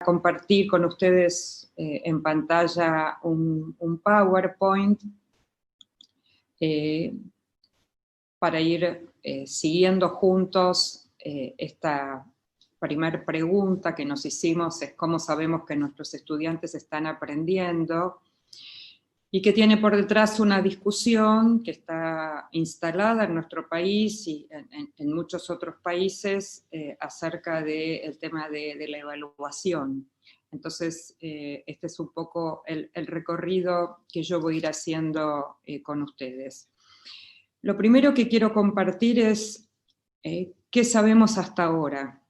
compartir con ustedes en pantalla un PowerPoint para ir siguiendo juntos esta primera pregunta que nos hicimos, es cómo sabemos que nuestros estudiantes están aprendiendo, y que tiene por detrás una discusión que está instalada en nuestro país y en muchos otros países acerca del tema de la evaluación. Entonces, este es un poco el recorrido que yo voy a ir haciendo con ustedes. Lo primero que quiero compartir es qué sabemos hasta ahora,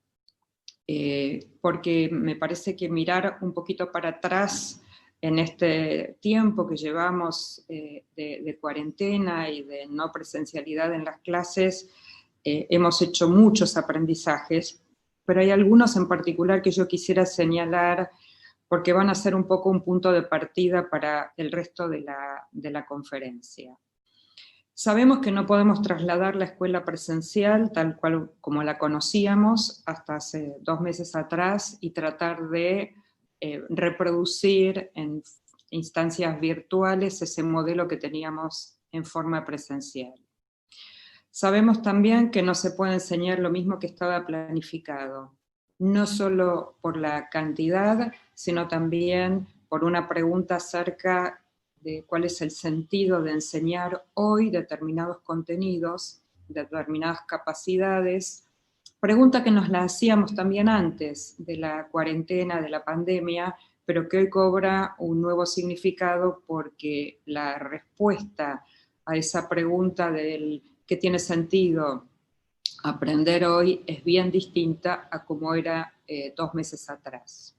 porque me parece que mirar un poquito para atrás en este tiempo que llevamos de cuarentena y de no presencialidad en las clases, hemos hecho muchos aprendizajes, pero hay algunos en particular que yo quisiera señalar porque van a ser un poco un punto de partida para el resto de la conferencia. Sabemos que no podemos trasladar la escuela presencial tal cual como la conocíamos hasta hace 2 meses atrás y tratar de reproducir en instancias virtuales ese modelo que teníamos en forma presencial. Sabemos también que no se puede enseñar lo mismo que estaba planificado, no solo por la cantidad, sino también por una pregunta acerca de cuál es el sentido de enseñar hoy determinados contenidos, determinadas capacidades, pregunta que nos la hacíamos también antes de la cuarentena, de la pandemia, pero que hoy cobra un nuevo significado porque la respuesta a esa pregunta del qué tiene sentido aprender hoy es bien distinta a como era 2 meses atrás.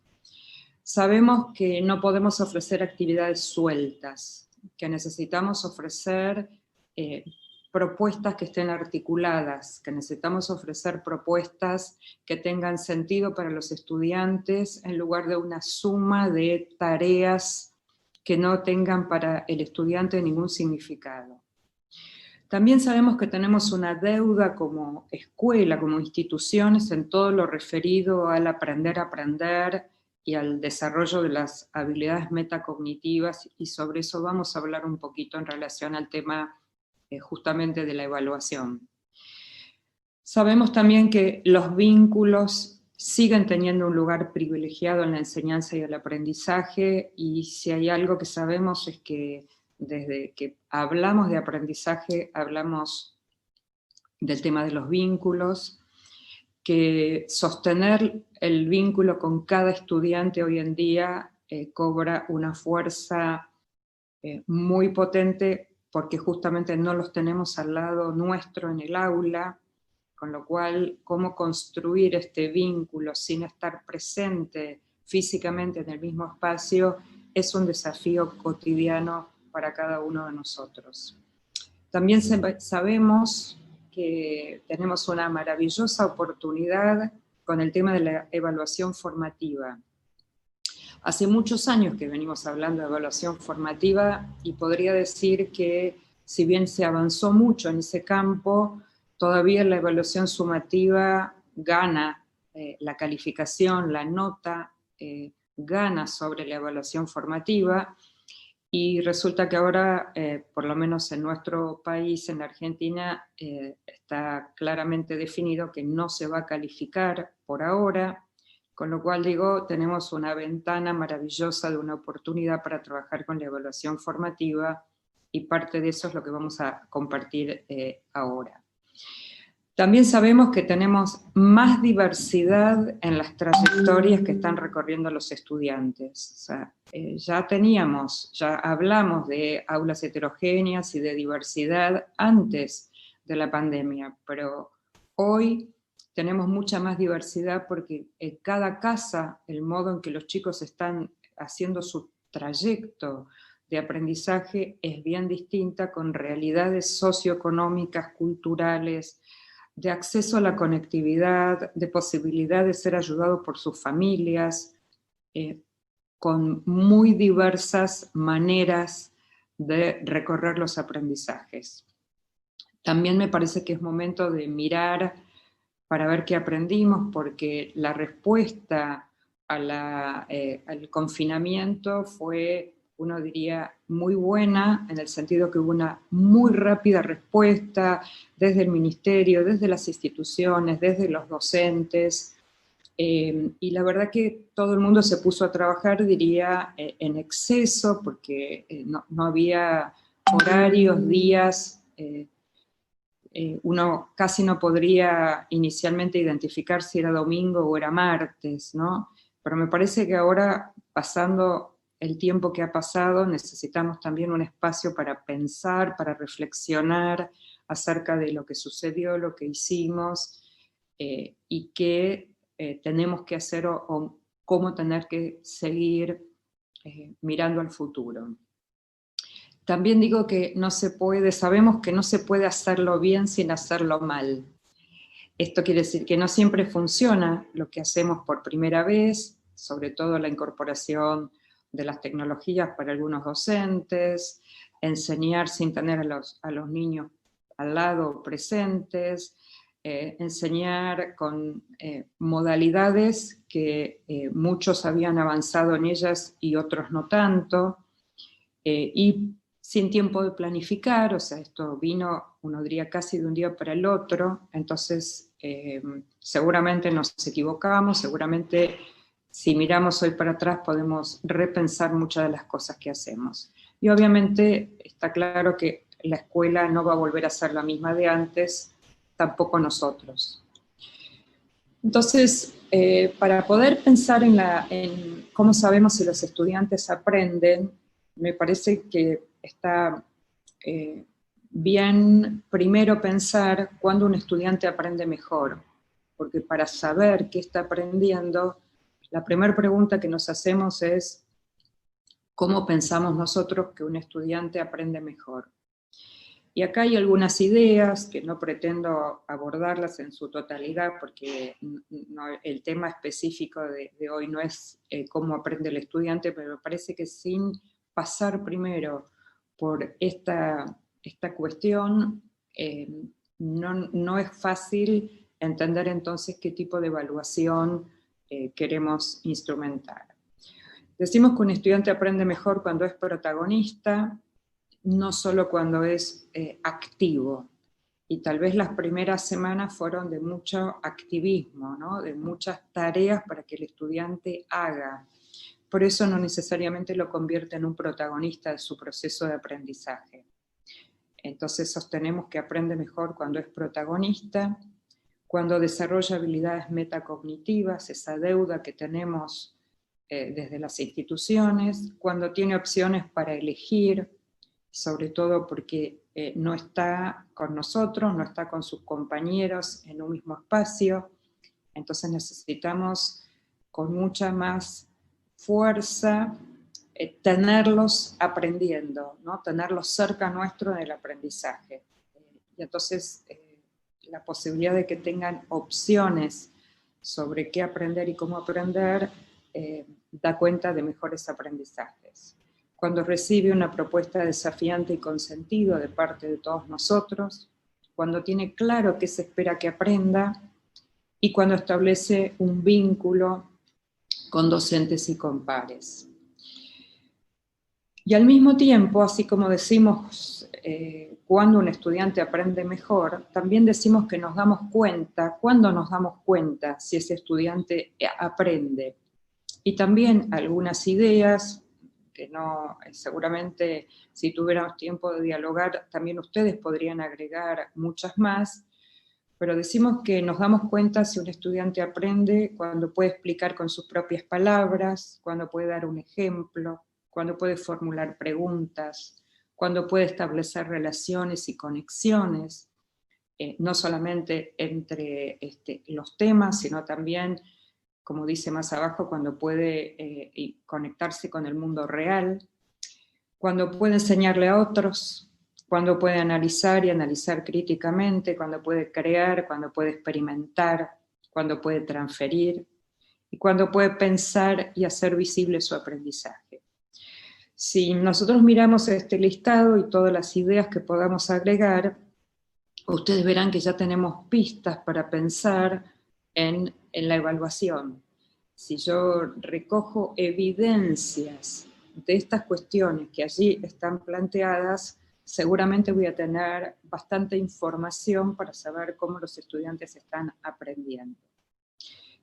Sabemos que no podemos ofrecer actividades sueltas, que necesitamos ofrecer propuestas que estén articuladas, que necesitamos ofrecer propuestas que tengan sentido para los estudiantes en lugar de una suma de tareas que no tengan para el estudiante ningún significado. También sabemos que tenemos una deuda como escuela, como instituciones, en todo lo referido al aprender a aprender y al desarrollo de las habilidades metacognitivas, y sobre eso vamos a hablar un poquito en relación al tema justamente de la evaluación. Sabemos también que los vínculos siguen teniendo un lugar privilegiado en la enseñanza y el aprendizaje, y si hay algo que sabemos es que desde que hablamos de aprendizaje, hablamos del tema de los vínculos, que sostener el vínculo con cada estudiante hoy en día cobra una fuerza muy potente porque justamente no los tenemos al lado nuestro en el aula, con lo cual cómo construir este vínculo sin estar presente físicamente en el mismo espacio es un desafío cotidiano para cada uno de nosotros. También sabemos que tenemos una maravillosa oportunidad con el tema de la evaluación formativa. Hace muchos años que venimos hablando de evaluación formativa y podría decir que si bien se avanzó mucho en ese campo, todavía la evaluación sumativa gana la calificación, la nota gana sobre la evaluación formativa, y resulta que ahora, por lo menos en nuestro país, en la Argentina, está claramente definido que no se va a calificar por ahora, con lo cual digo, tenemos una ventana maravillosa de una oportunidad para trabajar con la evaluación formativa, y parte de eso es lo que vamos a compartir ahora. También sabemos que tenemos más diversidad en las trayectorias que están recorriendo los estudiantes. O sea, ya hablamos de aulas heterogéneas y de diversidad antes de la pandemia, pero hoy tenemos mucha más diversidad porque en cada casa el modo en que los chicos están haciendo su trayecto de aprendizaje es bien distinta, con realidades socioeconómicas, culturales, de acceso a la conectividad, de posibilidad de ser ayudado por sus familias, con muy diversas maneras de recorrer los aprendizajes. También me parece que es momento de mirar para ver qué aprendimos, porque la respuesta al confinamiento fue, uno diría, muy buena, en el sentido que hubo una muy rápida respuesta desde el ministerio, desde las instituciones, desde los docentes, y la verdad que todo el mundo se puso a trabajar, diría, en exceso, porque no había horarios, días, uno casi no podría inicialmente identificar si era domingo o era martes, ¿no? Pero me parece que ahora, pasando el tiempo que ha pasado, necesitamos también un espacio para pensar, para reflexionar acerca de lo que sucedió, lo que hicimos, y qué tenemos que hacer o cómo tener que seguir mirando al futuro. También digo que no se puede, sabemos que no se puede hacerlo bien sin hacerlo mal. Esto quiere decir que no siempre funciona lo que hacemos por primera vez, sobre todo la incorporación de las tecnologías para algunos docentes, enseñar sin tener a los niños al lado presentes, enseñar con modalidades que muchos habían avanzado en ellas y otros no tanto, y sin tiempo de planificar, o sea, esto vino, uno diría, casi de un día para el otro, entonces seguramente nos equivocamos, seguramente si miramos hoy para atrás podemos repensar muchas de las cosas que hacemos. Y obviamente está claro que la escuela no va a volver a ser la misma de antes, tampoco nosotros. Entonces, para poder pensar en cómo sabemos si los estudiantes aprenden, me parece que está bien primero pensar cuándo un estudiante aprende mejor, porque para saber qué está aprendiendo, la primera pregunta que nos hacemos es ¿cómo pensamos nosotros que un estudiante aprende mejor? Y acá hay algunas ideas que no pretendo abordarlas en su totalidad porque el tema específico de hoy no es cómo aprende el estudiante, pero me parece que sin pasar primero por esta cuestión, no es fácil entender entonces qué tipo de evaluación queremos instrumentar. Decimos que un estudiante aprende mejor cuando es protagonista, no solo cuando es activo. Y tal vez las primeras semanas fueron de mucho activismo, ¿no? De muchas tareas para que el estudiante haga. Por eso no necesariamente lo convierte en un protagonista de su proceso de aprendizaje. Entonces sostenemos que aprende mejor cuando es protagonista, cuando desarrolla habilidades metacognitivas, esa deuda que tenemos desde las instituciones, cuando tiene opciones para elegir, sobre todo porque no está con nosotros, no está con sus compañeros en un mismo espacio, entonces necesitamos con mucha más fuerza tenerlos aprendiendo, ¿no? Tenerlos cerca nuestro en el aprendizaje. Y entonces la posibilidad de que tengan opciones sobre qué aprender y cómo aprender da cuenta de mejores aprendizajes. Cuando recibe una propuesta desafiante y con sentido de parte de todos nosotros, cuando tiene claro qué se espera que aprenda y cuando establece un vínculo con docentes y con pares. Y al mismo tiempo, así como decimos cuando un estudiante aprende mejor, también decimos que nos damos cuenta, cuando nos damos cuenta si ese estudiante aprende. Y también algunas ideas que no, seguramente si tuviéramos tiempo de dialogar, también ustedes podrían agregar muchas más, pero decimos que nos damos cuenta si un estudiante aprende cuando puede explicar con sus propias palabras, cuando puede dar un ejemplo, cuando puede formular preguntas, cuando puede establecer relaciones y conexiones, no solamente entre los temas, sino también, como dice más abajo, cuando puede conectarse con el mundo real, cuando puede enseñarle a otros, cuando puede analizar y analizar críticamente, cuando puede crear, cuando puede experimentar, cuando puede transferir y cuando puede pensar y hacer visible su aprendizaje. Si nosotros miramos este listado y todas las ideas que podamos agregar, ustedes verán que ya tenemos pistas para pensar en la evaluación. si yo recojo evidencias de estas cuestiones que allí están planteadas, seguramente voy a tener bastante información para saber cómo los estudiantes están aprendiendo.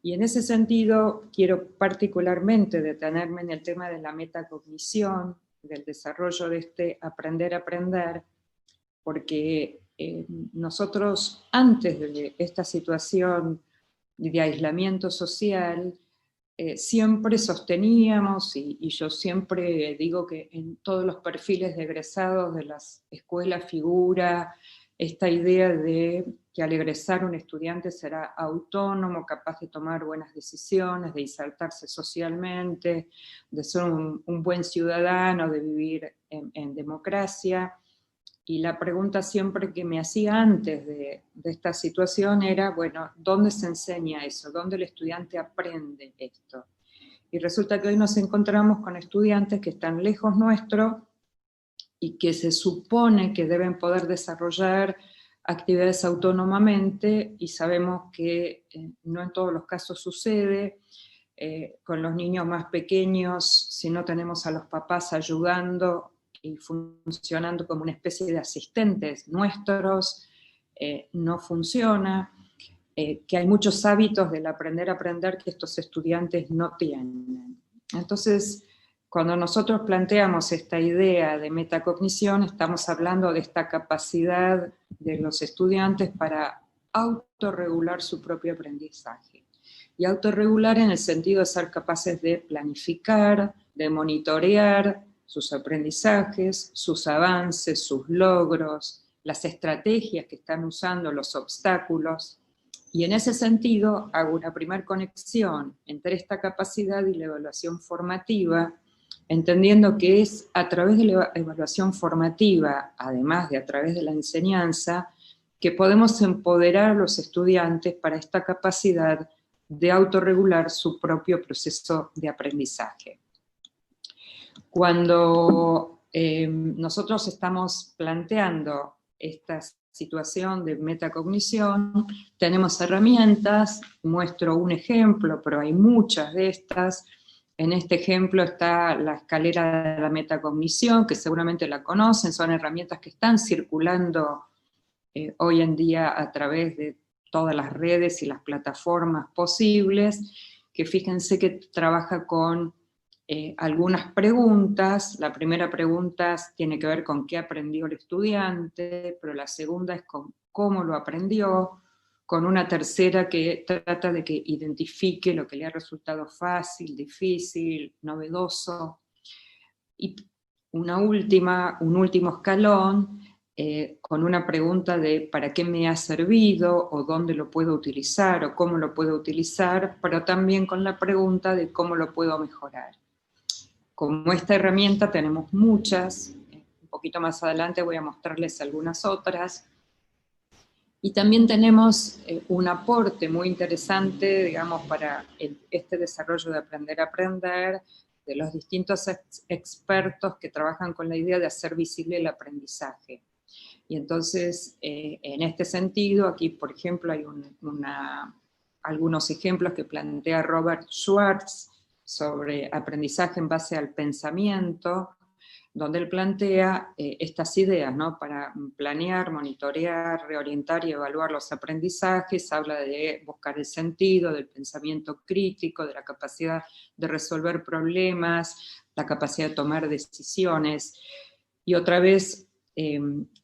Y en ese sentido, quiero particularmente detenerme en el tema de la metacognición, del desarrollo de este aprender a aprender, porque nosotros, antes de esta situación de aislamiento social, siempre sosteníamos, y yo siempre digo que en todos los perfiles de egresados de las escuelas figura esta idea de que al egresar un estudiante será autónomo, capaz de tomar buenas decisiones, de insertarse socialmente, de ser un buen ciudadano, de vivir en democracia. Y la pregunta siempre que me hacía antes de esta situación era, bueno, ¿dónde se enseña eso? ¿Dónde el estudiante aprende esto? Y resulta que hoy nos encontramos con estudiantes que están lejos nuestro y que se supone que deben poder desarrollar actividades autónomamente, y sabemos que no en todos los casos sucede. Con los niños más pequeños, si no tenemos a los papás ayudando y funcionando como una especie de asistentes nuestros, no funciona, que hay muchos hábitos del aprender a aprender que estos estudiantes no tienen. Entonces, cuando nosotros planteamos esta idea de metacognición, estamos hablando de esta capacidad de los estudiantes para autorregular su propio aprendizaje. Y autorregular en el sentido de ser capaces de planificar, de monitorear sus aprendizajes, sus avances, sus logros, las estrategias que están usando, los obstáculos. Y en ese sentido hago una primera conexión entre esta capacidad y la evaluación formativa, entendiendo que es a través de la evaluación formativa, además de a través de la enseñanza, que podemos empoderar a los estudiantes para esta capacidad de autorregular su propio proceso de aprendizaje. Cuando nosotros estamos planteando esta situación de metacognición, tenemos herramientas, muestro un ejemplo, pero hay muchas de estas. En este ejemplo está la escalera de la metacognición, que seguramente la conocen, son herramientas que están circulando hoy en día a través de todas las redes y las plataformas posibles, que fíjense que trabaja con algunas preguntas. La primera pregunta tiene que ver con qué aprendió el estudiante, pero la segunda es con cómo lo aprendió, con una tercera que trata de que identifique lo que le ha resultado fácil, difícil, novedoso, y un último escalón, con una pregunta de ¿para qué me ha servido? O ¿dónde lo puedo utilizar? O ¿cómo lo puedo utilizar? Pero también con la pregunta de ¿cómo lo puedo mejorar? Como esta herramienta tenemos muchas, un poquito más adelante voy a mostrarles algunas otras, y también tenemos un aporte muy interesante, digamos, para este desarrollo de aprender a aprender, de los distintos expertos que trabajan con la idea de hacer visible el aprendizaje. Y entonces, en este sentido, aquí, por ejemplo, hay algunos ejemplos que plantea Robert Schwartz sobre aprendizaje en base al pensamiento, donde él plantea estas ideas, ¿no? Para planear, monitorear, reorientar y evaluar los aprendizajes. Habla de buscar el sentido, del pensamiento crítico, de la capacidad de resolver problemas, la capacidad de tomar decisiones. Y otra vez,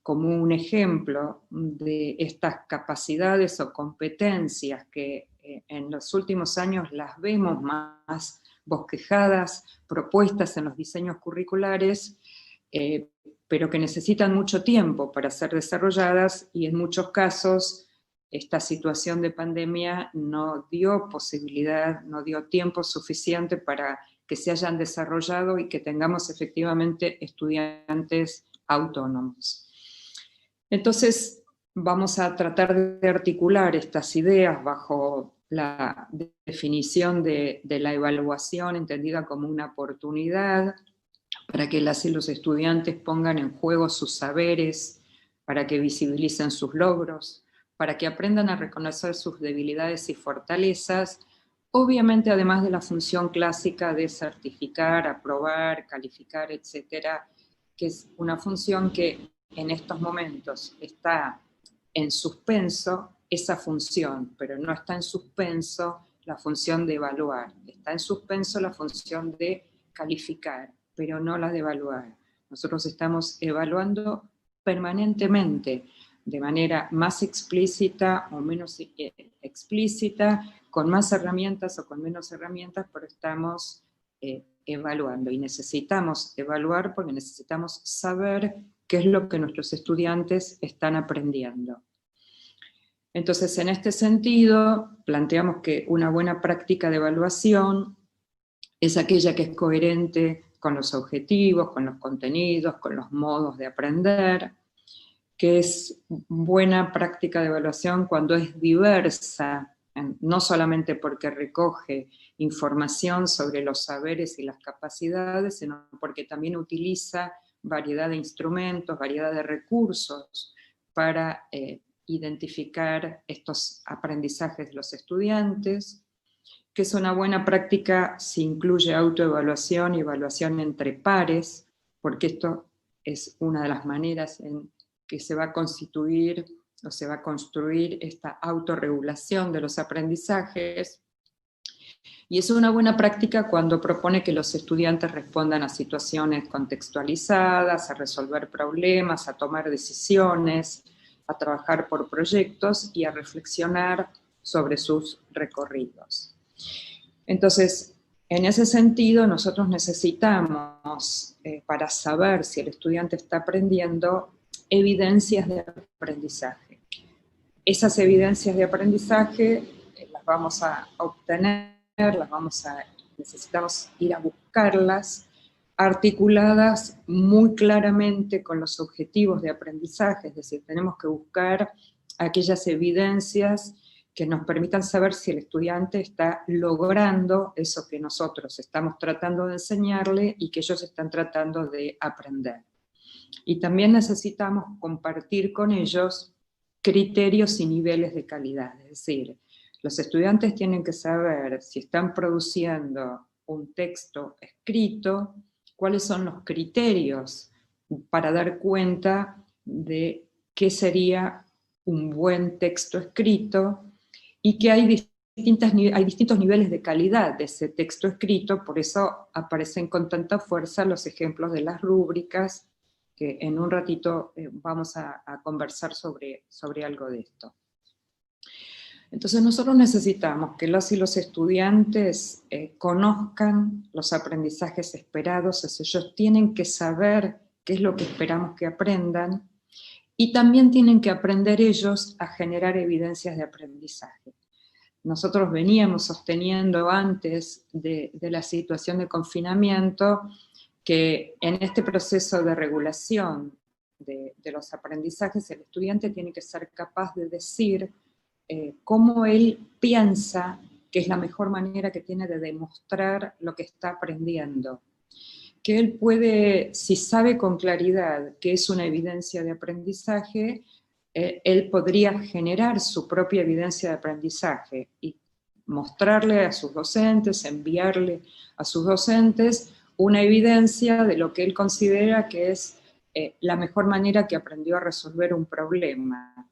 como un ejemplo de estas capacidades o competencias que en los últimos años las vemos más bosquejadas, propuestas en los diseños curriculares, pero que necesitan mucho tiempo para ser desarrolladas, y en muchos casos esta situación de pandemia no dio posibilidad, no dio tiempo suficiente para que se hayan desarrollado y que tengamos efectivamente estudiantes autónomos. Entonces, vamos a tratar de articular estas ideas bajo la definición de la evaluación entendida como una oportunidad para que las y los estudiantes pongan en juego sus saberes, para que visibilicen sus logros, para que aprendan a reconocer sus debilidades y fortalezas, Obviamente, además de la función clásica de certificar, aprobar, calificar, etcétera, que es una función que en estos momentos está en suspenso esa función, pero no está en suspenso la función de evaluar. Está en suspenso la función de calificar, pero no la de evaluar. Nosotros estamos evaluando permanentemente, de manera más explícita o menos explícita, con más herramientas o con menos herramientas, pero estamos evaluando. Y necesitamos evaluar porque necesitamos saber qué es lo que nuestros estudiantes están aprendiendo. Entonces, en este sentido, planteamos que una buena práctica de evaluación es aquella que es coherente con los objetivos, con los contenidos, con los modos de aprender, que es buena práctica de evaluación cuando es diversa, no solamente porque recoge información sobre los saberes y las capacidades, sino porque también utiliza variedad de instrumentos, variedad de recursos para identificar estos aprendizajes de los estudiantes, que es una buena práctica si incluye autoevaluación y evaluación entre pares, porque esto es una de las maneras en que se va a constituir o se va a construir esta autorregulación de los aprendizajes. Y es una buena práctica cuando propone que los estudiantes respondan a situaciones contextualizadas, a resolver problemas, a tomar decisiones, a trabajar por proyectos y a reflexionar sobre sus recorridos. Entonces, en ese sentido, nosotros necesitamos, para saber si el estudiante está aprendiendo, evidencias de aprendizaje. Esas evidencias de aprendizaje las vamos a obtener, necesitamos ir a buscarlas, articuladas muy claramente con los objetivos de aprendizaje, es decir, tenemos que buscar aquellas evidencias que nos permitan saber si el estudiante está logrando eso que nosotros estamos tratando de enseñarle y que ellos están tratando de aprender. Y también necesitamos compartir con ellos criterios y niveles de calidad, es decir, los estudiantes tienen que saber si están produciendo un texto escrito, cuáles son los criterios para dar cuenta de qué sería un buen texto escrito y que hay distintos niveles de calidad de ese texto escrito, por eso aparecen con tanta fuerza los ejemplos de las rúbricas, que en un ratito vamos a conversar sobre algo de esto. Entonces nosotros necesitamos que los y los estudiantes conozcan los aprendizajes esperados, es decir, ellos tienen que saber qué es lo que esperamos que aprendan, y también tienen que aprender ellos a generar evidencias de aprendizaje. Nosotros veníamos sosteniendo antes de la situación de confinamiento que en este proceso de regulación de los aprendizajes, el estudiante tiene que ser capaz de decir cómo él piensa que es la mejor manera que tiene de demostrar lo que está aprendiendo. Que él puede, si sabe con claridad qué es una evidencia de aprendizaje, él podría generar su propia evidencia de aprendizaje y mostrarle a sus docentes, enviarle a sus docentes una evidencia de lo que él considera que es la mejor manera que aprendió a resolver un problema,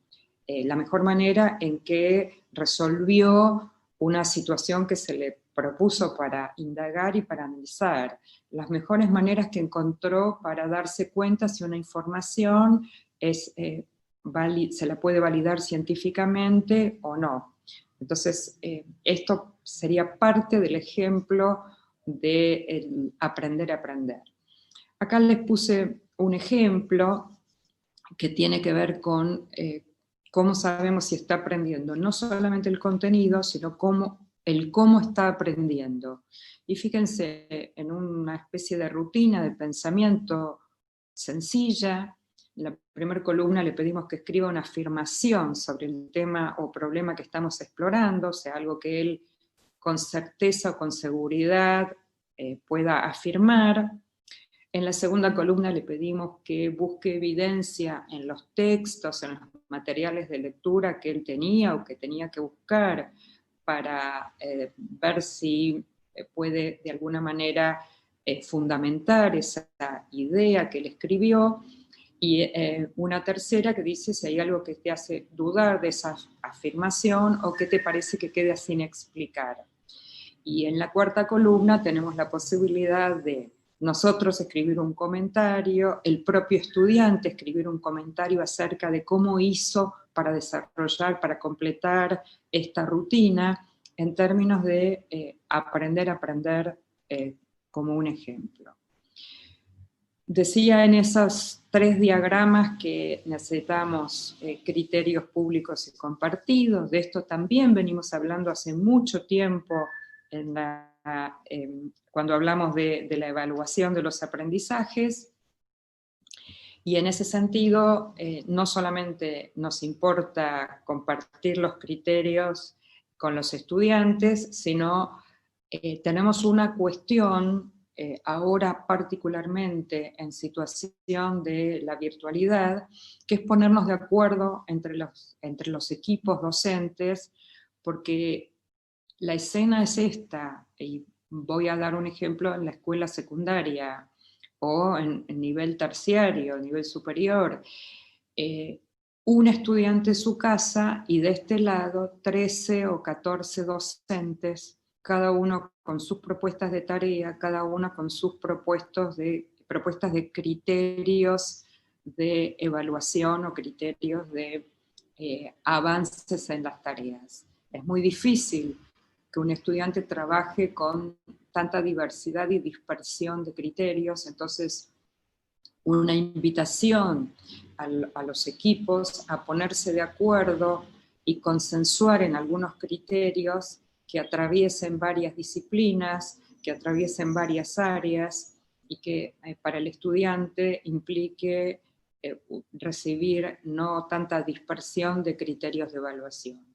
la mejor manera en que resolvió una situación que se le propuso para indagar y para analizar, las mejores maneras que encontró para darse cuenta si una información se la puede validar científicamente o no. Entonces, esto sería parte del ejemplo de aprender a aprender. Acá les puse un ejemplo que tiene que ver con cómo sabemos si está aprendiendo, no solamente el contenido, sino cómo está aprendiendo. Y fíjense, en una especie de rutina de pensamiento sencilla, en la primera columna le pedimos que escriba una afirmación sobre el tema o problema que estamos explorando, o sea, algo que él con certeza o con seguridad pueda afirmar. En la segunda columna le pedimos que busque evidencia en los textos, en los materiales de lectura que él tenía o que tenía que buscar para ver si puede de alguna manera fundamentar esa idea que él escribió, y una tercera que dice si hay algo que te hace dudar de esa afirmación o que te parece que queda sin explicar. Y en la cuarta columna tenemos la posibilidad de nosotros escribir un comentario, el propio estudiante escribir un comentario acerca de cómo hizo para desarrollar, para completar esta rutina, en términos de aprender como un ejemplo. Decía en esos 3 diagramas que necesitamos criterios públicos y compartidos. De esto también venimos hablando hace mucho tiempo cuando hablamos de la evaluación de los aprendizajes. Y en ese sentido, no solamente nos importa compartir los criterios con los estudiantes, sino tenemos una cuestión ahora particularmente en situación de la virtualidad, que es ponernos de acuerdo entre los equipos docentes, porque la escena es esta, y voy a dar un ejemplo en la escuela secundaria o en nivel terciario, nivel superior. Un estudiante en su casa y de este lado 13 o 14 docentes, cada uno con sus propuestas de tarea, cada uno con sus propuestas de criterios de evaluación o criterios de avances en las tareas. Es muy difícil que un estudiante trabaje con tanta diversidad y dispersión de criterios, entonces una invitación a los equipos a ponerse de acuerdo y consensuar en algunos criterios que atraviesen varias disciplinas, que atraviesen varias áreas y que para el estudiante implique recibir no tanta dispersión de criterios de evaluación.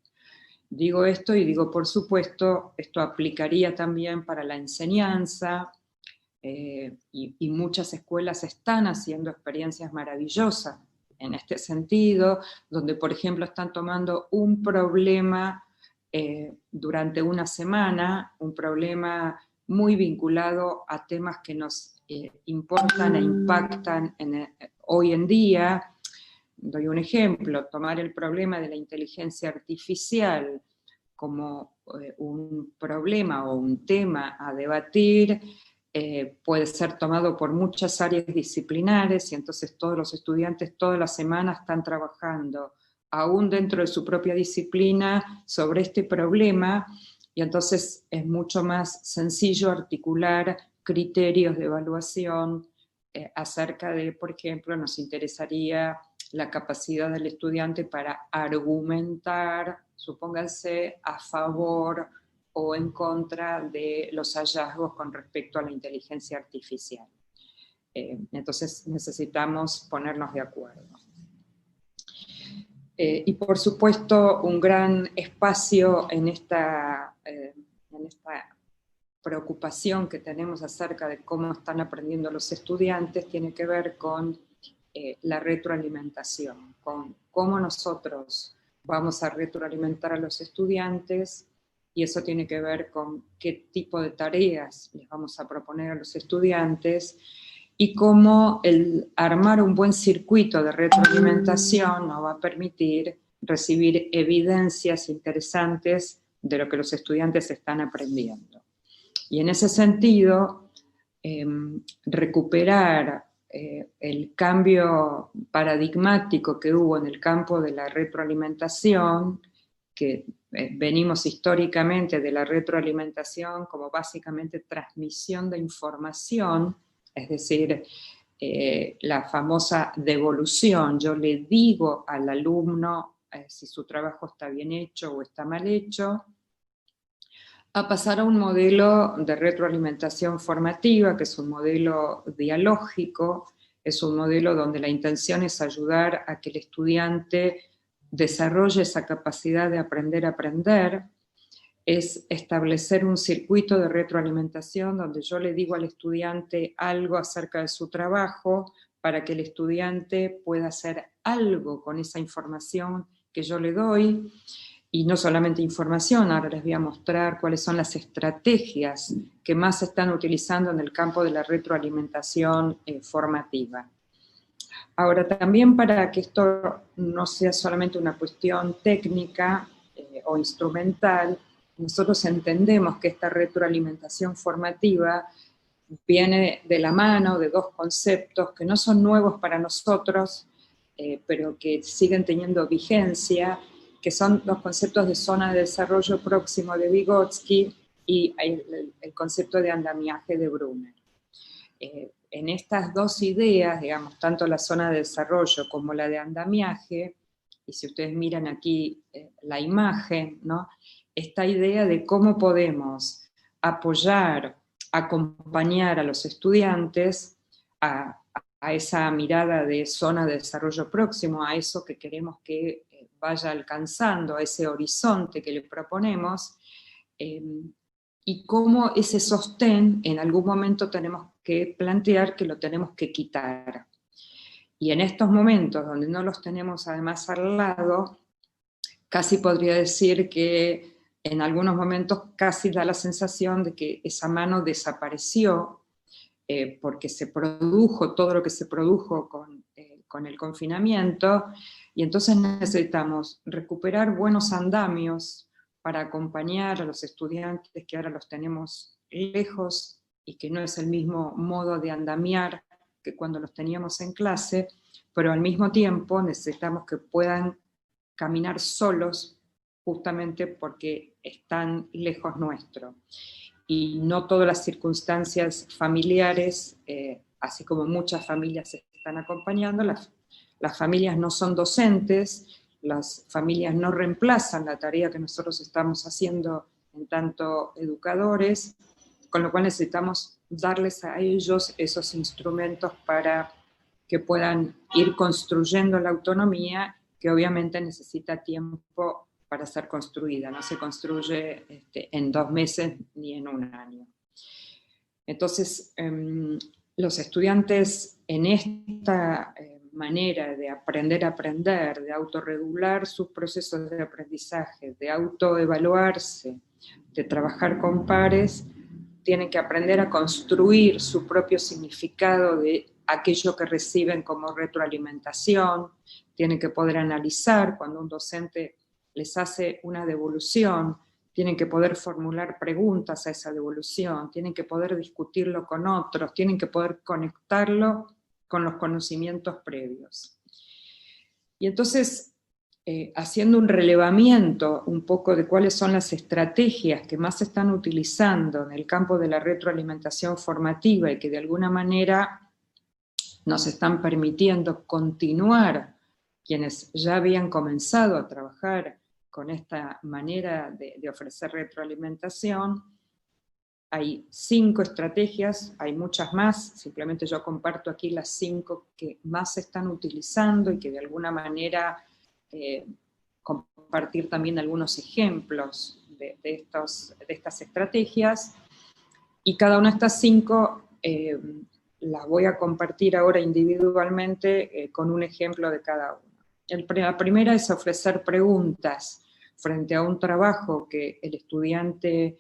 Digo esto y digo, por supuesto, esto aplicaría también para la enseñanza, y muchas escuelas están haciendo experiencias maravillosas en este sentido, donde, por ejemplo, están tomando un problema durante una semana, un problema muy vinculado a temas que nos importan e impactan hoy en día. Doy un ejemplo, tomar el problema de la inteligencia artificial como un problema o un tema a debatir, puede ser tomado por muchas áreas disciplinares y entonces todos los estudiantes toda la semana están trabajando aún dentro de su propia disciplina sobre este problema, y entonces es mucho más sencillo articular criterios de evaluación acerca de, por ejemplo, nos interesaría la capacidad del estudiante para argumentar, supónganse, a favor o en contra de los hallazgos con respecto a la inteligencia artificial. Entonces necesitamos ponernos de acuerdo. Y por supuesto, un gran espacio en esta preocupación que tenemos acerca de cómo están aprendiendo los estudiantes tiene que ver con la retroalimentación, con cómo nosotros vamos a retroalimentar a los estudiantes, y eso tiene que ver con qué tipo de tareas les vamos a proponer a los estudiantes, y cómo el armar un buen circuito de retroalimentación nos va a permitir recibir evidencias interesantes de lo que los estudiantes están aprendiendo. Y en ese sentido, recuperar el cambio paradigmático que hubo en el campo de la retroalimentación, que venimos históricamente de la retroalimentación como básicamente transmisión de información, es decir, la famosa devolución. Yo le digo al alumno si su trabajo está bien hecho o está mal hecho, a pasar a un modelo de retroalimentación formativa, que es un modelo dialógico, es un modelo donde la intención es ayudar a que el estudiante desarrolle esa capacidad de aprender a aprender, es establecer un circuito de retroalimentación donde yo le digo al estudiante algo acerca de su trabajo para que el estudiante pueda hacer algo con esa información que yo le doy. Y no solamente información, ahora les voy a mostrar cuáles son las estrategias que más se están utilizando en el campo de la retroalimentación formativa. Ahora, también para que esto no sea solamente una cuestión técnica o instrumental, nosotros entendemos que esta retroalimentación formativa viene de la mano de dos conceptos que no son nuevos para nosotros, pero que siguen teniendo vigencia, que son los conceptos de zona de desarrollo próximo de Vygotsky y el concepto de andamiaje de Brunner. En estas dos ideas, digamos, tanto la zona de desarrollo como la de andamiaje, y si ustedes miran aquí la imagen, ¿no? Esta idea de cómo podemos apoyar, acompañar a los estudiantes a esa mirada de zona de desarrollo próximo, a eso que queremos que vaya alcanzando, a ese horizonte que le proponemos, y cómo ese sostén en algún momento tenemos que plantear que lo tenemos que quitar. Y en estos momentos donde no los tenemos además al lado, casi podría decir que en algunos momentos casi da la sensación de que esa mano desapareció, porque se produjo todo lo que se produjo con el confinamiento, y entonces necesitamos recuperar buenos andamios para acompañar a los estudiantes que ahora los tenemos lejos y que no es el mismo modo de andamiar que cuando los teníamos en clase, pero al mismo tiempo necesitamos que puedan caminar solos justamente porque están lejos nuestro. Y no todas las circunstancias familiares, así como muchas familias se están acompañando, las familias no son docentes, las familias no reemplazan la tarea que nosotros estamos haciendo en tanto educadores, con lo cual necesitamos darles a ellos esos instrumentos para que puedan ir construyendo la autonomía, que obviamente necesita tiempo para ser construida, no se construye en 2 meses ni en 1 año. Entonces, los estudiantes en esta manera de aprender a aprender, de autorregular sus procesos de aprendizaje, de autoevaluarse, de trabajar con pares, tienen que aprender a construir su propio significado de aquello que reciben como retroalimentación, tienen que poder analizar cuando un docente les hace una devolución, tienen que poder formular preguntas a esa devolución, tienen que poder discutirlo con otros, tienen que poder conectarlo con los conocimientos previos. Y entonces, haciendo un relevamiento un poco de cuáles son las estrategias que más se están utilizando en el campo de la retroalimentación formativa y que de alguna manera nos están permitiendo continuar, quienes ya habían comenzado a trabajar con esta manera de ofrecer retroalimentación, hay 5 estrategias, hay muchas más, simplemente yo comparto aquí las 5 que más se están utilizando y que de alguna manera compartir también algunos ejemplos de estas estrategias, y cada una de estas 5 las voy a compartir ahora individualmente con un ejemplo de cada una. La primera es ofrecer preguntas frente a un trabajo que el estudiante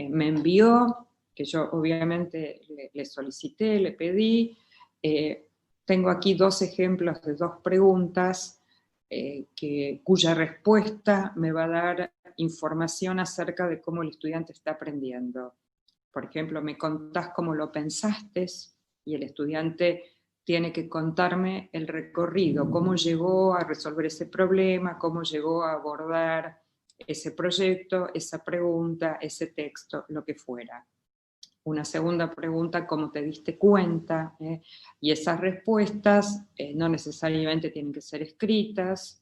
me envió, que yo obviamente le solicité, le pedí. Tengo aquí 2 ejemplos de 2 preguntas cuya respuesta me va a dar información acerca de cómo el estudiante está aprendiendo. Por ejemplo, me contás cómo lo pensaste, y el estudiante tiene que contarme el recorrido, cómo llegó a resolver ese problema, cómo llegó a abordar ese proyecto, esa pregunta, ese texto, lo que fuera. Una segunda pregunta, ¿cómo te diste cuenta? Y esas respuestas no necesariamente tienen que ser escritas.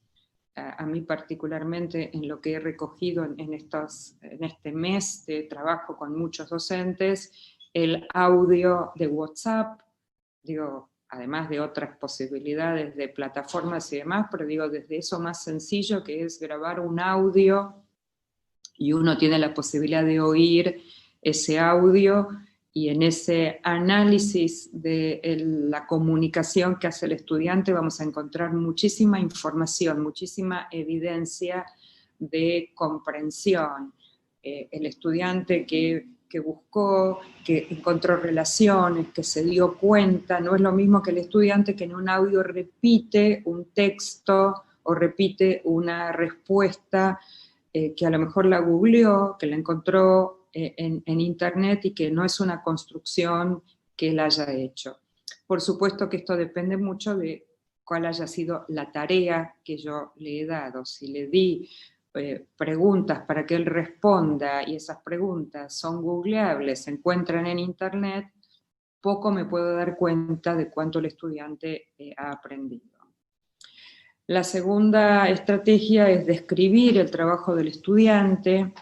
A mí particularmente, en lo que he recogido en este mes de trabajo con muchos docentes, el audio de WhatsApp, digo, además de otras posibilidades de plataformas y demás, pero digo, desde eso más sencillo que es grabar un audio y uno tiene la posibilidad de oír ese audio, y en ese análisis de la comunicación que hace el estudiante vamos a encontrar muchísima información, muchísima evidencia de comprensión. El estudiante que buscó, que encontró relaciones, que se dio cuenta, no es lo mismo que el estudiante que en un audio repite un texto o repite una respuesta que a lo mejor la googleó, que la encontró en internet y que no es una construcción que él haya hecho. Por supuesto que esto depende mucho de cuál haya sido la tarea que yo le he dado. Si le di preguntas para que él responda y esas preguntas son googleables, se encuentran en internet, poco me puedo dar cuenta de cuánto el estudiante ha aprendido. La segunda estrategia es describir el trabajo del estudiante.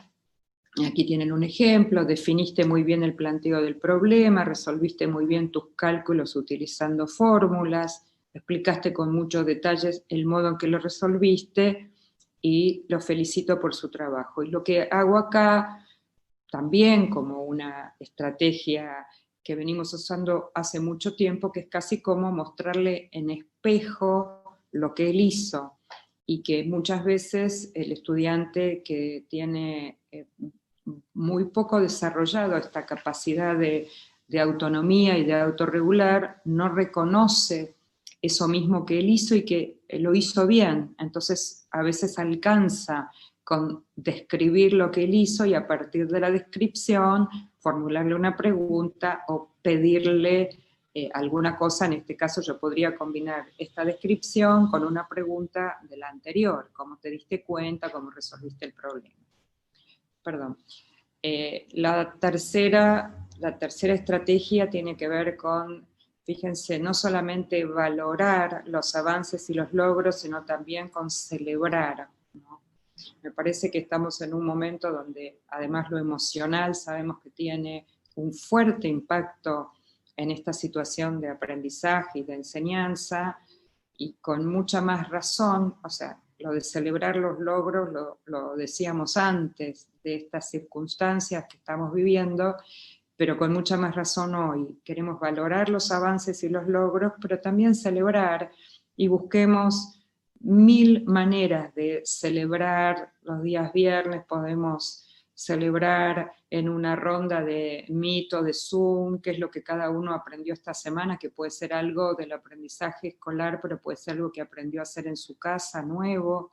Aquí tienen un ejemplo: definiste muy bien el planteo del problema, resolviste muy bien tus cálculos utilizando fórmulas, explicaste con muchos detalles el modo en que lo resolviste y lo felicito por su trabajo. Y lo que hago acá, también como una estrategia que venimos usando hace mucho tiempo, que es casi como mostrarle en espejo lo que él hizo, y que muchas veces el estudiante que tiene muy poco desarrollado esta capacidad de autonomía y de autorregular, no reconoce eso mismo que él hizo y que lo hizo bien. Entonces a veces alcanza con describir lo que él hizo y a partir de la descripción formularle una pregunta o pedirle alguna cosa. En este caso yo podría combinar esta descripción con una pregunta de la anterior: ¿cómo te diste cuenta? ¿Cómo resolviste el problema? Perdón. La tercera estrategia tiene que ver con, fíjense, no solamente valorar los avances y los logros, sino también con celebrar, ¿no? Me parece que estamos en un momento donde además lo emocional sabemos que tiene un fuerte impacto en esta situación de aprendizaje y de enseñanza, y con mucha más razón. O sea, lo de celebrar los logros lo decíamos antes de estas circunstancias que estamos viviendo, pero con mucha más razón hoy. Queremos valorar los avances y los logros, pero también celebrar, y busquemos 1000 maneras de celebrar. Los días viernes podemos celebrar en una ronda de Meet o de Zoom qué es lo que cada uno aprendió esta semana, que puede ser algo del aprendizaje escolar, pero puede ser algo que aprendió a hacer en su casa nuevo,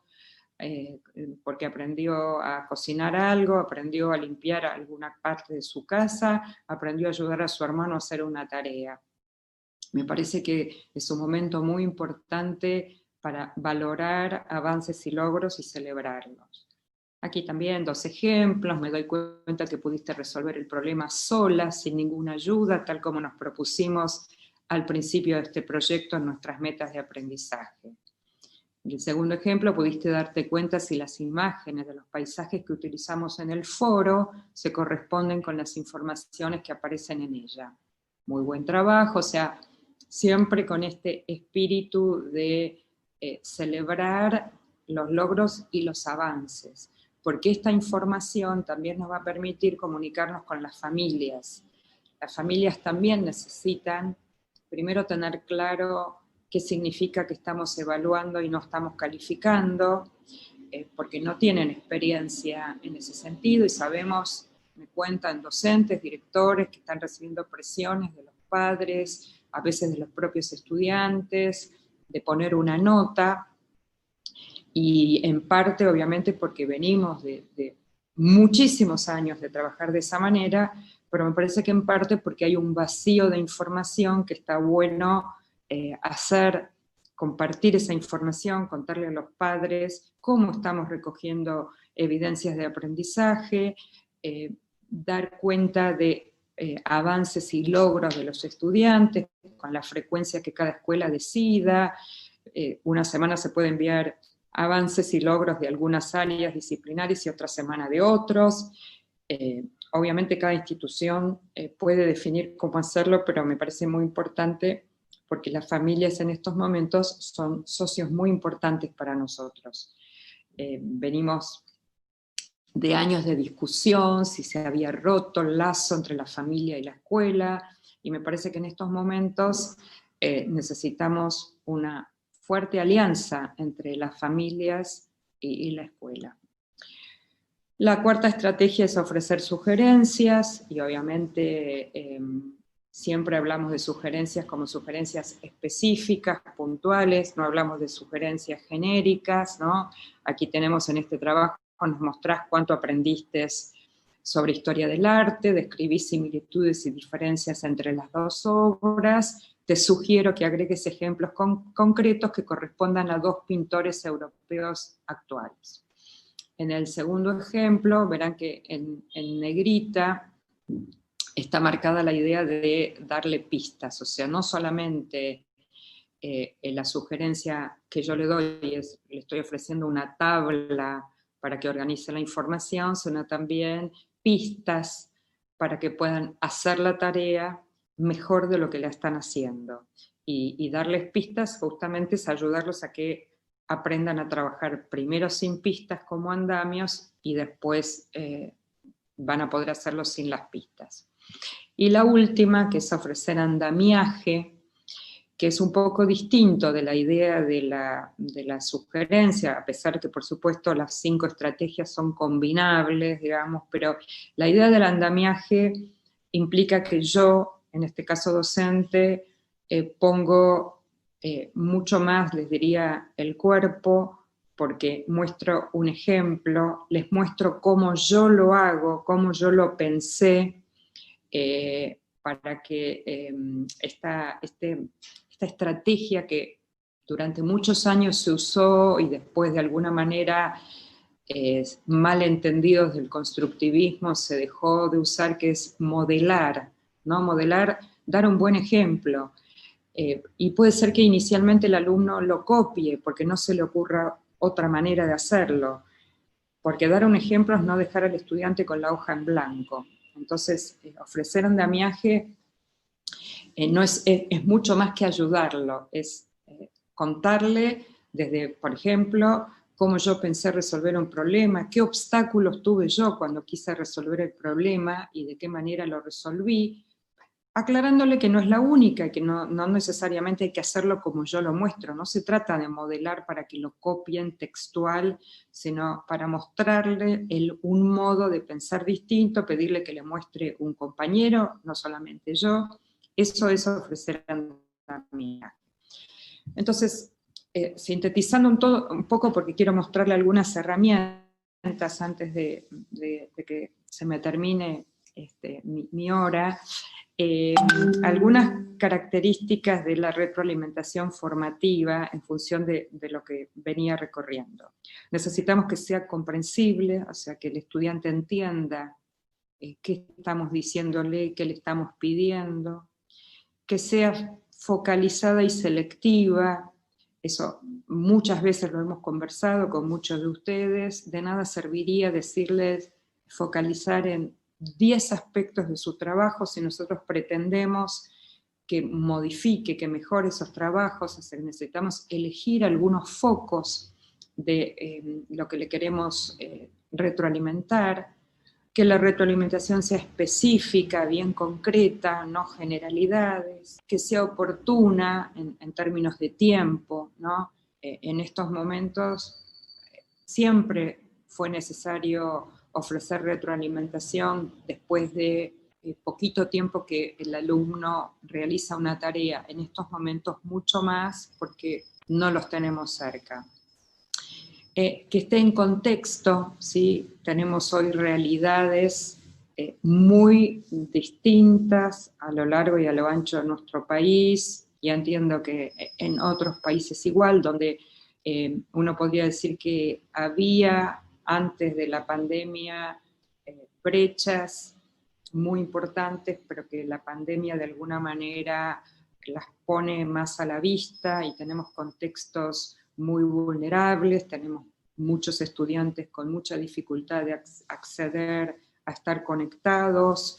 porque aprendió a cocinar algo, aprendió a limpiar alguna parte de su casa, aprendió a ayudar a su hermano a hacer una tarea. Me parece que es un momento muy importante para valorar avances y logros y celebrarlos. Aquí también 2 ejemplos. Me doy cuenta que pudiste resolver el problema sola, sin ninguna ayuda, tal como nos propusimos al principio de este proyecto en nuestras metas de aprendizaje. Y el segundo ejemplo: pudiste darte cuenta si las imágenes de los paisajes que utilizamos en el foro se corresponden con las informaciones que aparecen en ella. Muy buen trabajo. O sea, siempre con este espíritu de celebrar los logros y los avances, porque esta información también nos va a permitir comunicarnos con las familias. Las familias también necesitan primero tener claro qué significa que estamos evaluando y no estamos calificando, porque no tienen experiencia en ese sentido, y sabemos, me cuentan docentes, directores, que están recibiendo presiones de los padres, a veces de los propios estudiantes, de poner una nota, y en parte obviamente porque venimos de muchísimos años de trabajar de esa manera, pero me parece que en parte porque hay un vacío de información que está bueno compartir esa información, contarle a los padres cómo estamos recogiendo evidencias de aprendizaje, dar cuenta de avances y logros de los estudiantes con la frecuencia que cada escuela decida. Una semana se puede enviar avances y logros de algunas áreas disciplinarias y otra semana de otros. Obviamente cada institución puede definir cómo hacerlo, pero me parece muy importante porque las familias en estos momentos son socios muy importantes para nosotros. Venimos de años de discusión, si se había roto el lazo entre la familia y la escuela, y me parece que en estos momentos necesitamos una fuerte alianza entre las familias y la escuela. La cuarta estrategia es ofrecer sugerencias, y obviamente siempre hablamos de sugerencias como sugerencias específicas, puntuales, no hablamos de sugerencias genéricas, ¿no? Aquí tenemos en este trabajo, nos mostrás cuánto aprendiste sobre historia del arte, describís similitudes y diferencias entre las dos obras. Te sugiero que agregues ejemplos concretos que correspondan a dos pintores europeos actuales. En el segundo ejemplo, verán que en negrita está marcada la idea de darle pistas, o sea, no solamente la sugerencia que yo le doy le estoy ofreciendo una tabla para que organice la información, sino también pistas para que puedan hacer la tarea mejor de lo que la están haciendo. Y darles pistas justamente es ayudarlos a que aprendan a trabajar primero sin pistas como andamios y después van a poder hacerlo sin las pistas. Y la última, que es ofrecer andamiaje, que es un poco distinto de la idea de la sugerencia, a pesar de que por supuesto las 5 estrategias son combinables, digamos, pero la idea del andamiaje implica que yo, en este caso docente, pongo mucho más, les diría, el cuerpo, porque muestro un ejemplo, les muestro cómo yo lo hago, cómo yo lo pensé, para que esta estrategia que durante muchos años se usó y después de alguna manera mal entendidos del constructivismo se dejó de usar, que es modelar, ¿no? Modelar, dar un buen ejemplo. Y puede ser que inicialmente el alumno lo copie porque no se le ocurra otra manera de hacerlo, porque dar un ejemplo es no dejar al estudiante con la hoja en blanco. Entonces, ofrecer andamiaje no es mucho más que ayudarlo, es contarle desde, por ejemplo, cómo yo pensé resolver un problema, qué obstáculos tuve yo cuando quise resolver el problema y de qué manera lo resolví, aclarándole que no es la única y que no necesariamente hay que hacerlo como yo lo muestro. No se trata de modelar para que lo copien textual, sino para mostrarle un modo de pensar distinto, pedirle que le muestre un compañero, no solamente yo. Eso es ofrecer andamiaje. Entonces, sintetizando un poco, porque quiero mostrarle algunas herramientas antes de que se me termine mi hora, algunas características de la retroalimentación formativa en función de lo que venía recorriendo. Necesitamos que sea comprensible, o sea, que el estudiante entienda qué estamos diciéndole, qué le estamos pidiendo, que sea focalizada y selectiva. Eso muchas veces lo hemos conversado con muchos de ustedes. De nada serviría decirles focalizar en 10 aspectos de su trabajo si nosotros pretendemos que modifique, que mejore esos trabajos. O sea, necesitamos elegir algunos focos de lo que le queremos retroalimentar, que la retroalimentación sea específica, bien concreta, no generalidades, que sea oportuna en términos de tiempo, ¿no? En estos momentos siempre fue necesario ofrecer retroalimentación después de poquito tiempo que el alumno realiza una tarea, en estos momentos mucho más porque no los tenemos cerca. Que esté en contexto, ¿sí? Tenemos hoy realidades muy distintas a lo largo y a lo ancho de nuestro país, y entiendo que en otros países igual, donde uno podría decir que había antes de la pandemia brechas muy importantes, pero que la pandemia de alguna manera las pone más a la vista y tenemos contextos muy vulnerables, tenemos muchos estudiantes con mucha dificultad de acceder a estar conectados,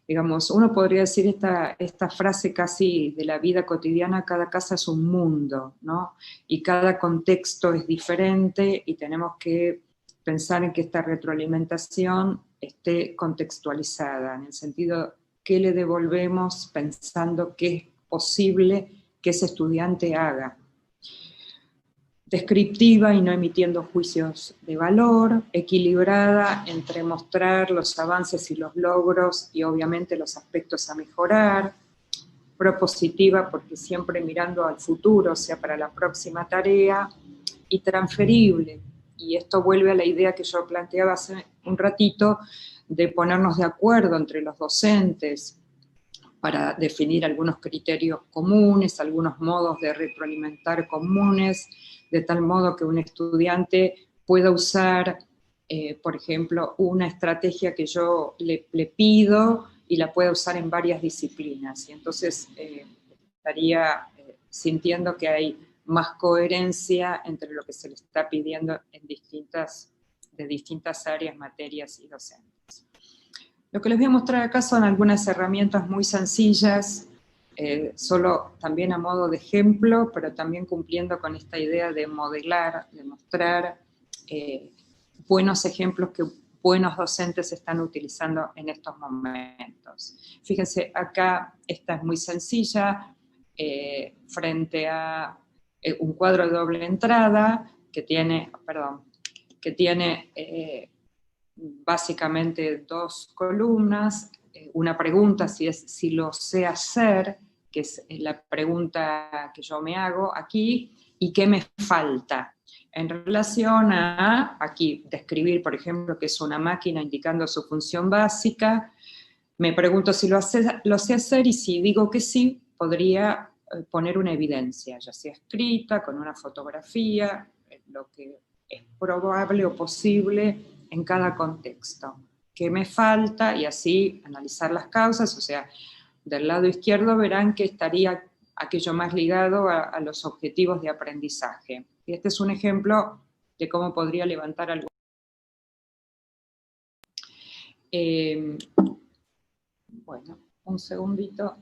digamos, uno podría decir esta frase casi de la vida cotidiana: cada casa es un mundo, ¿no? Y cada contexto es diferente y tenemos que pensar en que esta retroalimentación esté contextualizada, en el sentido que le devolvemos pensando que es posible que ese estudiante haga. descriptiva y no emitiendo juicios de valor, equilibrada entre mostrar los avances y los logros y obviamente los aspectos a mejorar, propositiva porque siempre mirando al futuro, o sea, para la próxima tarea, y transferible. Y esto vuelve a la idea que yo planteaba hace un ratito de ponernos de acuerdo entre los docentes para definir algunos criterios comunes, algunos modos de retroalimentar comunes, de tal modo que un estudiante pueda usar, por ejemplo, una estrategia que yo le pido y la pueda usar en varias disciplinas. Y entonces estaría sintiendo que hay más coherencia entre lo que se le está pidiendo en de distintas áreas, materias y docentes. Lo que les voy a mostrar acá son algunas herramientas muy sencillas, solo también a modo de ejemplo, pero también cumpliendo con esta idea de modelar, de mostrar buenos ejemplos que buenos docentes están utilizando en estos momentos. Fíjense, acá esta es muy sencilla, frente a un cuadro de doble entrada que tiene, básicamente dos columnas, una pregunta si lo sé hacer, que es la pregunta que yo me hago aquí, y qué me falta. En relación a, aquí, describir, por ejemplo, que es una máquina indicando su función básica, me pregunto si lo sé hacer y si digo que sí, podría poner una evidencia, ya sea escrita, con una fotografía, lo que es probable o posible en cada contexto. ¿Qué me falta? Y así analizar las causas, o sea, del lado izquierdo verán que estaría aquello más ligado a los objetivos de aprendizaje. Y este es un ejemplo de cómo podría levantar algo. Bueno, un segundito.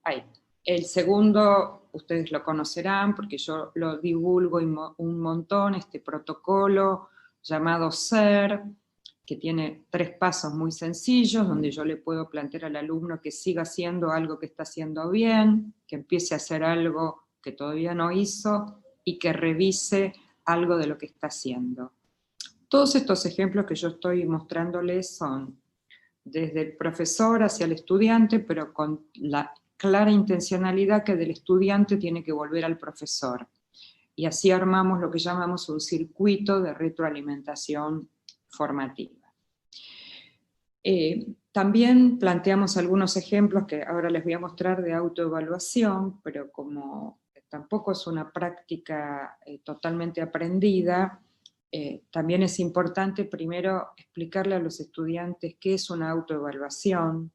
Ahí. El segundo, ustedes lo conocerán porque yo lo divulgo un montón, este protocolo llamado SER, que tiene 3 pasos muy sencillos, donde yo le puedo plantear al alumno que siga haciendo algo que está haciendo bien, que empiece a hacer algo que todavía no hizo y que revise algo de lo que está haciendo. Todos estos ejemplos que yo estoy mostrándoles son desde el profesor hacia el estudiante, pero con la clara intencionalidad que del estudiante tiene que volver al profesor. Y así armamos lo que llamamos un circuito de retroalimentación formativa. También planteamos algunos ejemplos que ahora les voy a mostrar de autoevaluación, pero como tampoco es una práctica totalmente aprendida, también es importante primero explicarle a los estudiantes qué es una autoevaluación,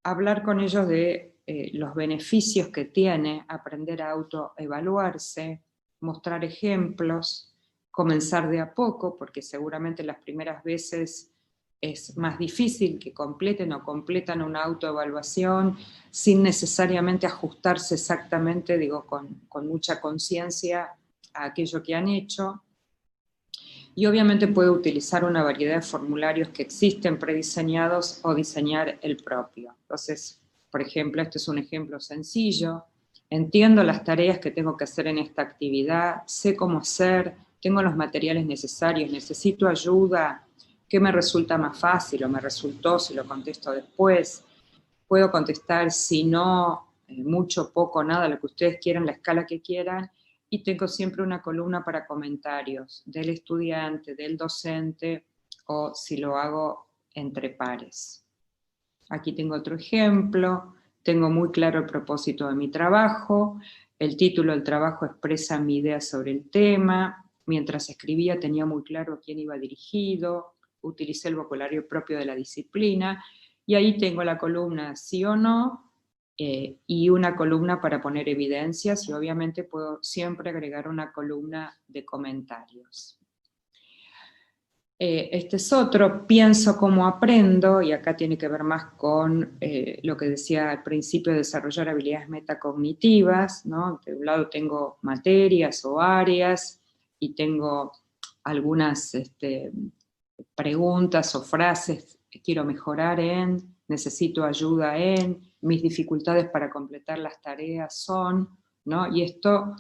hablar con ellos de los beneficios que tiene aprender a autoevaluarse, mostrar ejemplos, comenzar de a poco, porque seguramente las primeras veces es más difícil que completen o completan una autoevaluación sin necesariamente ajustarse exactamente, digo, con mucha conciencia a aquello que han hecho. Y obviamente puede utilizar una variedad de formularios que existen prediseñados o diseñar el propio. Entonces, por ejemplo, este es un ejemplo sencillo. Entiendo las tareas que tengo que hacer en esta actividad, sé cómo hacer, tengo los materiales necesarios, necesito ayuda, ¿qué me resulta más fácil o me resultó si lo contesto después? Puedo contestar si no, mucho, poco, nada, lo que ustedes quieran, la escala que quieran, y tengo siempre una columna para comentarios del estudiante, del docente, o si lo hago entre pares. Aquí tengo otro ejemplo, tengo muy claro el propósito de mi trabajo, el título del trabajo expresa mi idea sobre el tema, mientras escribía tenía muy claro a quién iba dirigido, utilicé el vocabulario propio de la disciplina, y ahí tengo la columna sí o no, y una columna para poner evidencias, y obviamente puedo siempre agregar una columna de comentarios. Este es otro, pienso cómo aprendo, y acá tiene que ver más con lo que decía al principio, desarrollar habilidades metacognitivas, ¿no? De un lado tengo materias o áreas, y tengo algunas preguntas o frases que quiero mejorar en, necesito ayuda en, mis dificultades para completar las tareas son, ¿no? Y esto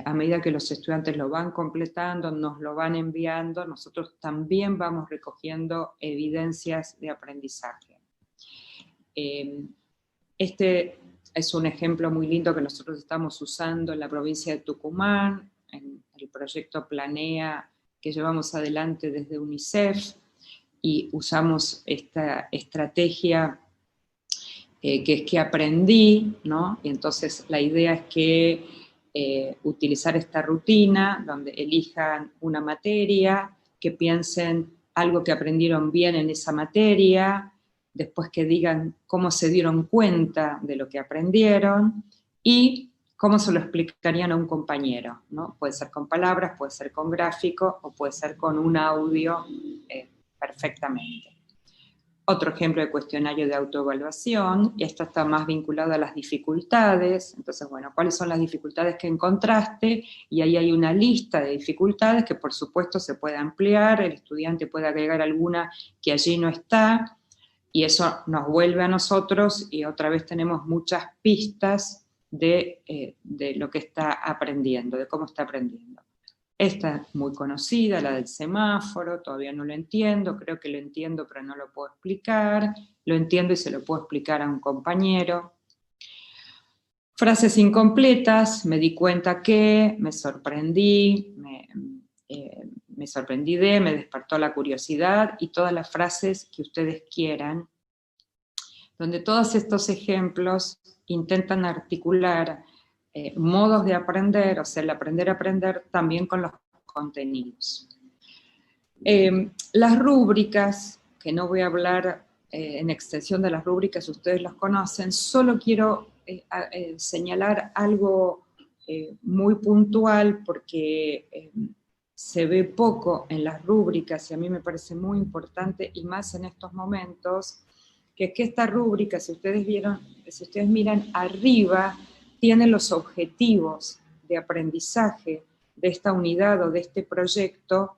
a medida que los estudiantes lo van completando, nos lo van enviando, nosotros también vamos recogiendo evidencias de aprendizaje. Este es un ejemplo muy lindo que nosotros estamos usando en la provincia de Tucumán, en el proyecto Planea que llevamos adelante desde UNICEF, y usamos esta estrategia que es que aprendí, ¿no? Y entonces la idea es que utilizar esta rutina donde elijan una materia, que piensen algo que aprendieron bien en esa materia, después que digan cómo se dieron cuenta de lo que aprendieron y cómo se lo explicarían a un compañero, ¿no? Puede ser con palabras, puede ser con gráfico o puede ser con un audio perfectamente. Otro ejemplo de cuestionario de autoevaluación, y esto está más vinculado a las dificultades. Entonces, bueno, ¿cuáles son las dificultades que encontraste? Y ahí hay una lista de dificultades que por supuesto se puede ampliar, el estudiante puede agregar alguna que allí no está, y eso nos vuelve a nosotros y otra vez tenemos muchas pistas de lo que está aprendiendo, de cómo está aprendiendo. Esta es muy conocida, la del semáforo, todavía no lo entiendo, creo que lo entiendo pero no lo puedo explicar, lo entiendo y se lo puedo explicar a un compañero. Frases incompletas, me di cuenta que, me sorprendí, me sorprendí de, me despertó la curiosidad, y todas las frases que ustedes quieran, donde todos estos ejemplos intentan articular modos de aprender, o sea, el aprender a aprender también con los contenidos. Las rúbricas, que no voy a hablar en extensión de las rúbricas, ustedes las conocen, solo quiero señalar algo muy puntual porque se ve poco en las rúbricas y a mí me parece muy importante, y más en estos momentos, que es que esta rúbrica, si ustedes miran arriba, tiene los objetivos de aprendizaje de esta unidad o de este proyecto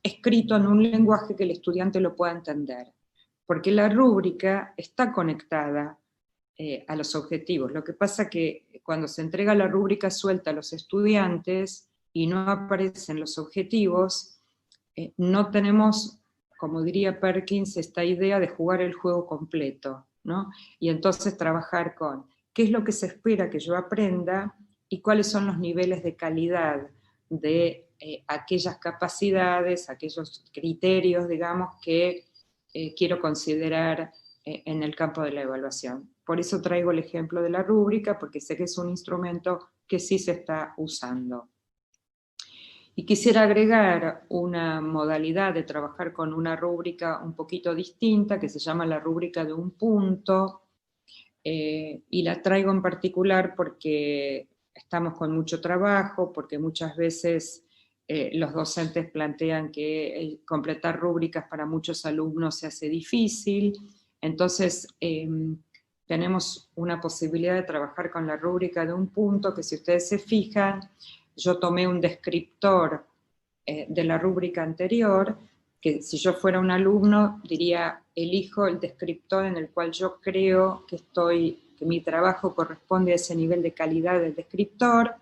escrito en un lenguaje que el estudiante lo pueda entender, porque la rúbrica está conectada a los objetivos. Lo que pasa que cuando se entrega la rúbrica suelta a los estudiantes y no aparecen los objetivos, no tenemos, como diría Perkins, esta idea de jugar el juego completo, ¿no? Y entonces trabajar con qué es lo que se espera que yo aprenda y cuáles son los niveles de calidad de aquellas capacidades, aquellos criterios, digamos, que quiero considerar en el campo de la evaluación. Por eso traigo el ejemplo de la rúbrica, porque sé que es un instrumento que sí se está usando. Y quisiera agregar una modalidad de trabajar con una rúbrica un poquito distinta, que se llama la rúbrica de un punto, y la traigo en particular porque estamos con mucho trabajo, porque muchas veces los docentes plantean que completar rúbricas para muchos alumnos se hace difícil, entonces tenemos una posibilidad de trabajar con la rúbrica de un punto, que si ustedes se fijan, yo tomé un descriptor de la rúbrica anterior, que si yo fuera un alumno diría, elijo el descriptor en el cual yo creo que mi trabajo corresponde a ese nivel de calidad del descriptor,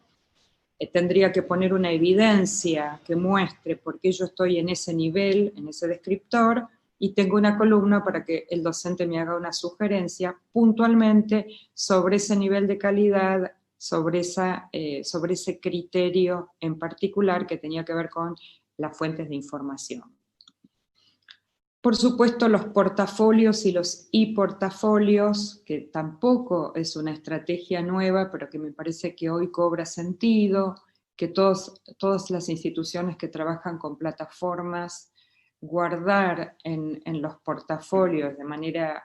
tendría que poner una evidencia que muestre por qué yo estoy en ese nivel, en ese descriptor, y tengo una columna para que el docente me haga una sugerencia puntualmente sobre ese nivel de calidad, sobre ese criterio en particular que tenía que ver con las fuentes de información. Por supuesto, los portafolios y los e-portafolios, que tampoco es una estrategia nueva, pero que me parece que hoy cobra sentido, que todas las instituciones que trabajan con plataformas, guardar en los portafolios de manera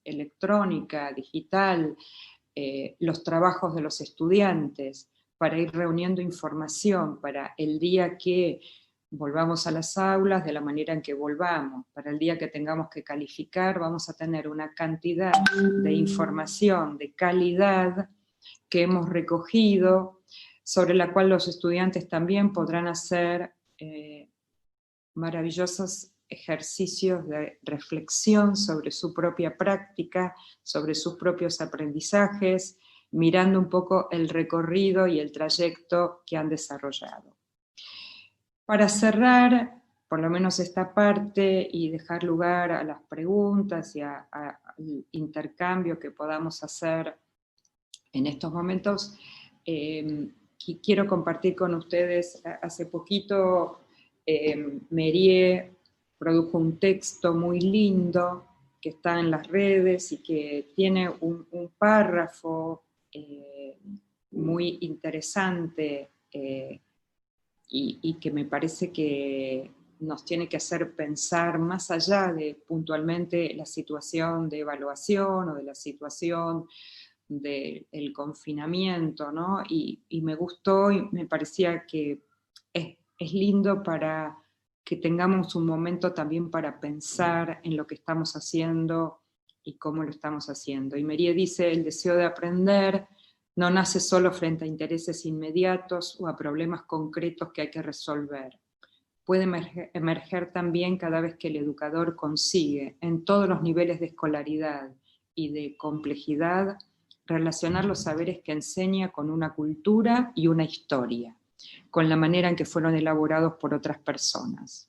electrónica, digital, los trabajos de los estudiantes, para ir reuniendo información para el día que volvamos a las aulas, de la manera en que volvamos. Para el día que tengamos que calificar, vamos a tener una cantidad de información de calidad que hemos recogido, sobre la cual los estudiantes también podrán hacer maravillosos ejercicios de reflexión sobre su propia práctica, sobre sus propios aprendizajes, mirando un poco el recorrido y el trayecto que han desarrollado. Para cerrar, por lo menos esta parte, y dejar lugar a las preguntas y al intercambio que podamos hacer en estos momentos, y quiero compartir con ustedes, hace poquito Merie produjo un texto muy lindo que está en las redes y que tiene un párrafo muy interesante y que me parece que nos tiene que hacer pensar más allá de puntualmente la situación de evaluación o de la situación del confinamiento, ¿no? Y me gustó y me parecía que es lindo para que tengamos un momento también para pensar en lo que estamos haciendo y cómo lo estamos haciendo. Y Merie dice, el deseo de aprender no nace solo frente a intereses inmediatos o a problemas concretos que hay que resolver. Puede emerger también cada vez que el educador consigue, en todos los niveles de escolaridad y de complejidad, relacionar los saberes que enseña con una cultura y una historia, con la manera en que fueron elaborados por otras personas.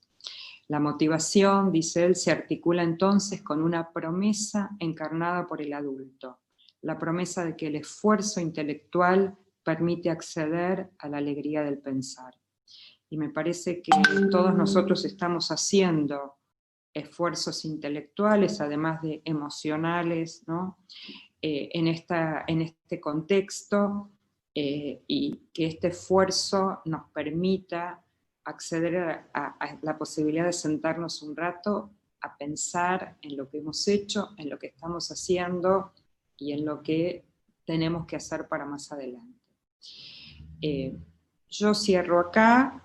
La motivación, dice él, se articula entonces con una promesa encarnada por el adulto, la promesa de que el esfuerzo intelectual permite acceder a la alegría del pensar. Y me parece que todos nosotros estamos haciendo esfuerzos intelectuales, además de emocionales, ¿no? En este contexto, y que este esfuerzo nos permita acceder a la posibilidad de sentarnos un rato a pensar en lo que hemos hecho, en lo que estamos haciendo y en lo que tenemos que hacer para más adelante. Yo cierro acá